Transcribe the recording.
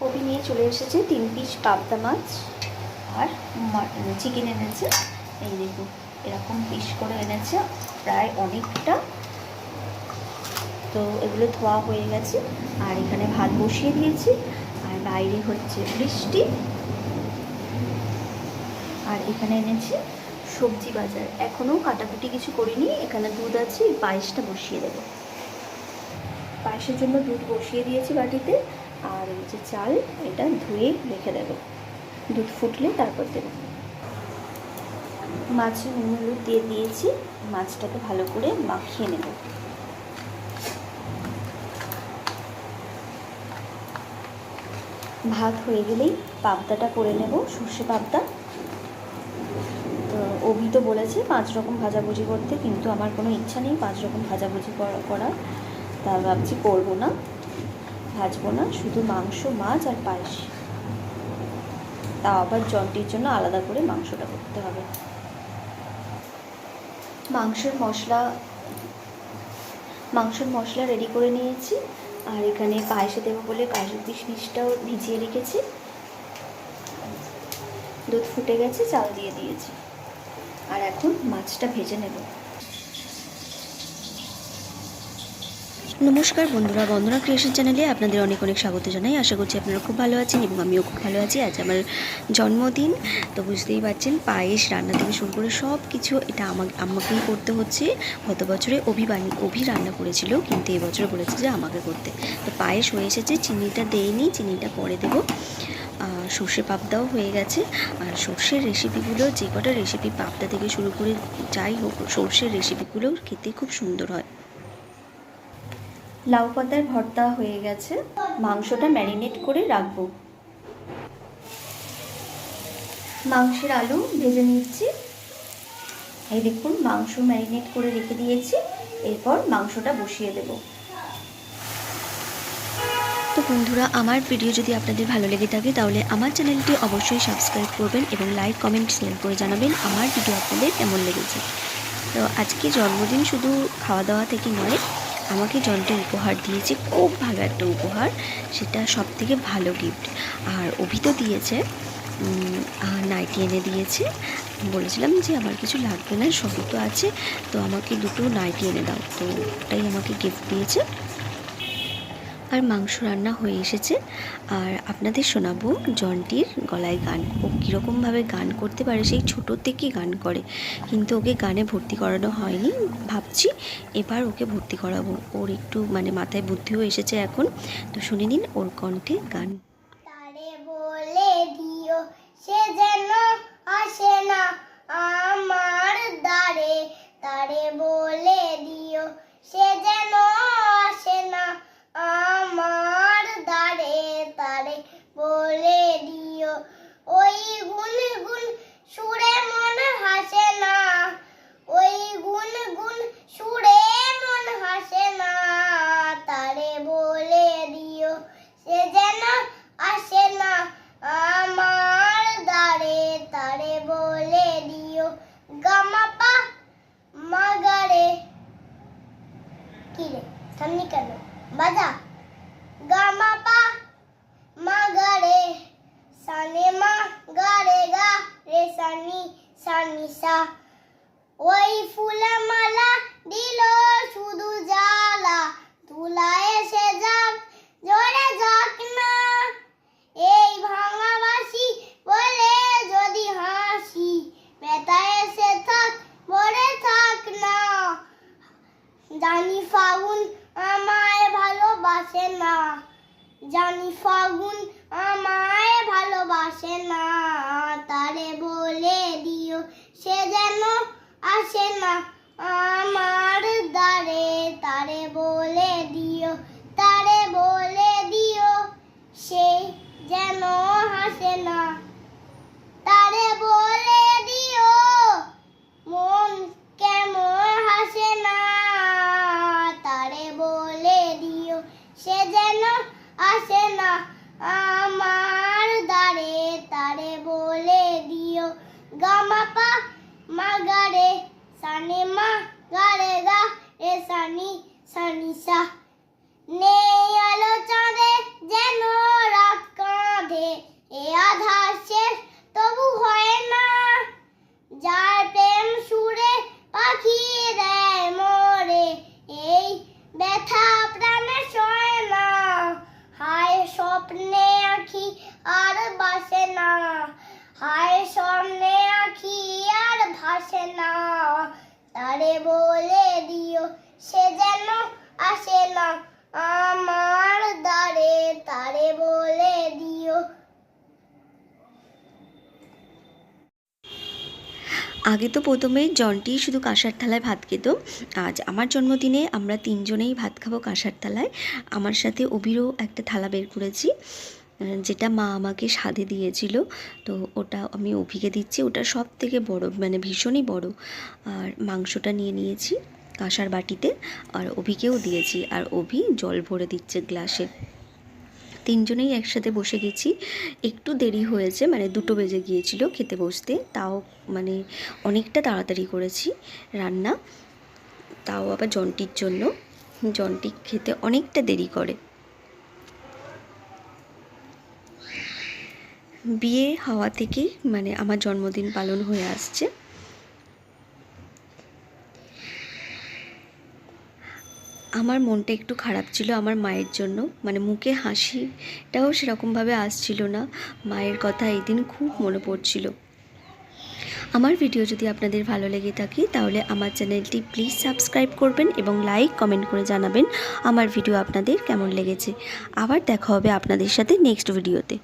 কবি নিয়ে চলে এসেছে 3 পিস পাবদা মাছ আর চিকেন এনেছে। এই দেখুন এরকম পিস করে এনেছে, প্রায় অনেকটা। তো এগুলো ধোয়া হয়ে গেছে আর এখানে ভাত বসিয়ে দিয়েছি। আর বাইরে হচ্ছে বৃষ্টি। আর এখানে এনেছি সবজি বাজার, এখনও কাটাকুটি কিছু করিনি। এখানে দুধ আছে, পায়েসটা বসিয়ে দেবো। পায়েসের জন্য দুধ বসিয়ে দিয়েছি বাটিতে। আর এই যে চাল, এটা ধুয়ে রেখে দেবো, দুধ ফুটলে তারপর দেবো। মাছে নুন হলুদ দিয়ে দিয়েছি, মাছটাকে ভালো করে মাখিয়ে নেব। ভাত হয়ে গেলেই পাবদাটা করে নেব, সর্ষে পাবদা। তো অভি তো বলেছে 5 রকম ভাজাভুজি করতে, কিন্তু আমার কোনো ইচ্ছা নেই 5 রকম ভাজাভুজি করার। তা ভাবছি করবো না, ভাজবো না, শুধু মাংস, মাছ আর পায়েস। তাও আবার জন্টির জন্য আলাদা করে মাংসটা করতে হবে। মাংসের মশলা রেডি করে নিয়েছি। আর এখানে পায়েসে দেবো বলে কাজু কিশমিশটাও ভিজিয়ে রেখেছি। দুধ ফুটে গেছে, চাল দিয়ে দিয়েছি। আর এখন মাছটা ভেজে নেব। নমস্কার বন্ধুরা, বন্দনা ক্রিয়েশন চ্যানেলে আপনাদের অনেক অনেক স্বাগত জানাই। আশা করছি আপনারা খুব ভালো আছেন এবং আমিও খুব ভালো আছি। আজ আমার জন্মদিন, তো বুঝতেই পারছেন পায়েস রান্না থেকে শুরু করে সব কিছু এটা আমাকেই করতে হচ্ছে। গত বছরে অভি রান্না করেছিল, কিন্তু এবছর বলেছে যে আমাকে করতে। তো পায়েস হয়ে এসেছে, চিনিটা দেইনি, চিনিটা পরে দেবো। সর্ষে পাবদাও হয়ে গেছে। আর সর্ষের রেসিপিগুলো, যে কটা রেসিপি পাবদা থেকে শুরু করে যাই হোক, সর্ষের রেসিপিগুলো খেতে খুব সুন্দর হয়। লাউ পাতার ভর্তা হয়ে গেছে, মাংসটা ম্যারিনেট করে রাখবো। মাংসের আলু ভেজে নিচ্ছি। এই দেখুন মাংস ম্যারিনেট করে রেখে দিয়েছি, এরপর মাংসটা বসিয়ে দেব। তো বন্ধুরা, আমার ভিডিও যদি আপনাদের ভালো লেগে থাকে তাহলে আমার চ্যানেলটি অবশ্যই সাবস্ক্রাইব করবেন এবং লাইক কমেন্ট শেয়ার করে জানাবেন আমার ভিডিও আপনাদের কেমন লেগেছে। তো আজকে জন্মদিন শুধু খাওয়া দাওয়া থেকে নয়, আমাকে জন্টে উপহার দিয়েছে, খুব ভালো একটা উপহার, সেটা সব থেকে ভালো গিফট। আর অভি তো দিয়েছে নাইটি এনে দিয়েছে। বলেছিলাম যে আমার কিছু লাগবে না, সবই তো আছে, তো আমাকে 2টো নাইটি এনে দাও, তো ওটাই আমাকে গিফট দিয়েছে। আর মাংস রান্না হয়ে এসেছে। আর আপনাদের শোনাবো জন্টির গলায় গান। ও কীরকমভাবে গান করতে পারে, সেই ছোটোর থেকেই গান করে, কিন্তু ওকে গানে ভর্তি করানো হয়নি। ভাবছি এবার ওকে ভর্তি করাবো, ওর একটু মাথায় বুদ্ধিও এসেছে এখন। তো শুনে নিন ওর কণ্ঠে গান। তারে বলে দিও সে যেন আসে না আমার দ্বারে, তারে বলে দিও সে যেন আসে না আমার দ্বারে, তারে বলে দিও ওই গুনগুন সুরে মন হাসে না, ওই গুনগুন সুরে মন হাসে না, তারে বলে দিও সে যেন আসে না আমার দ্বারে, তারে বলে দিও গামাপা মাগারে। কি রে সামনে কেন বাজা, গামাপা মাগারে সানে মা গারে গা রে সানি সানি সা, ওই ফুলে মালা দিল শুধু জ্বালা, তুলা এসে যাক জোরে যাক না, এই ভাঙা বাসি বলে যদি হাসি, ব্যথা এসে থাক মরে থাক না, জানি ফাগুন আমায় ভালোবাসে না, জানি ফাগুন আমায় ভালোবাসে না, তারে বলে দিও সে যেন আসে না আমার দ্বারে, তারে বলে দিও, তারে বলে দিও সে যেন হাসে না, তারে বলে দিও মন কেমন হাসে না, তারে বলে দিও সে যেন আসে না আমার দ্বারে, তারে বলে দিও গামাপা মাগারে সানে মা গারে গা রে সানি সানি সা, নেই আলো চাঁদে যেন রাত আগে তো প্রথমে জন্টি শুধু কাঁসার থালায় ভাত খেত। আজ আমার জন্মদিনে আমরা তিনজনেই ভাত খাবো কাঁসার থালায়। আমার সাথে অভিরও একটা থালা বের করেছি, যেটা মা আমাকে স্বাদে দিয়েছিল। তো ওটা আমি অভিকে দিচ্ছি, ওটা সব থেকে বড়, মানে ভীষণই বড়। আর মাংসটা নিয়ে নিয়েছি কাঁসার বাটিতে, আর অভিকেও দিয়েছি, আর অভি জল ভরে দিচ্ছে গ্লাসে। তিনজনেই একসাথে বসে গেছি। একটু দেরি হয়েছে, মানে 2টো বেজে গিয়েছিল খেতে বসতে, তাও মানে অনেকটা তাড়াতাড়ি করেছি রান্না, তাও আবার জন্টির জন্য। জন্টি খেতে অনেকটা দেরি করে। বিয়ে হওয়া থেকেই মানে আমার জন্মদিন পালন হয়ে আসছে। আমার মনটা একটু খারাপ ছিল আমার মায়ের জন্য, মানে মুখে হাসিটাও সেরকমভাবে আসছিল না। মায়ের কথা এই দিন খুব মনে পড়ছিল। আমার ভিডিও যদি আপনাদের ভালো লেগে থাকে তাহলে আমার চ্যানেলটি প্লিজ সাবস্ক্রাইব করবেন এবং লাইক কমেন্ট করে জানাবেন আমার ভিডিও আপনাদের কেমন লেগেছে। আবার দেখা হবে আপনাদের সাথে নেক্সট ভিডিওতে।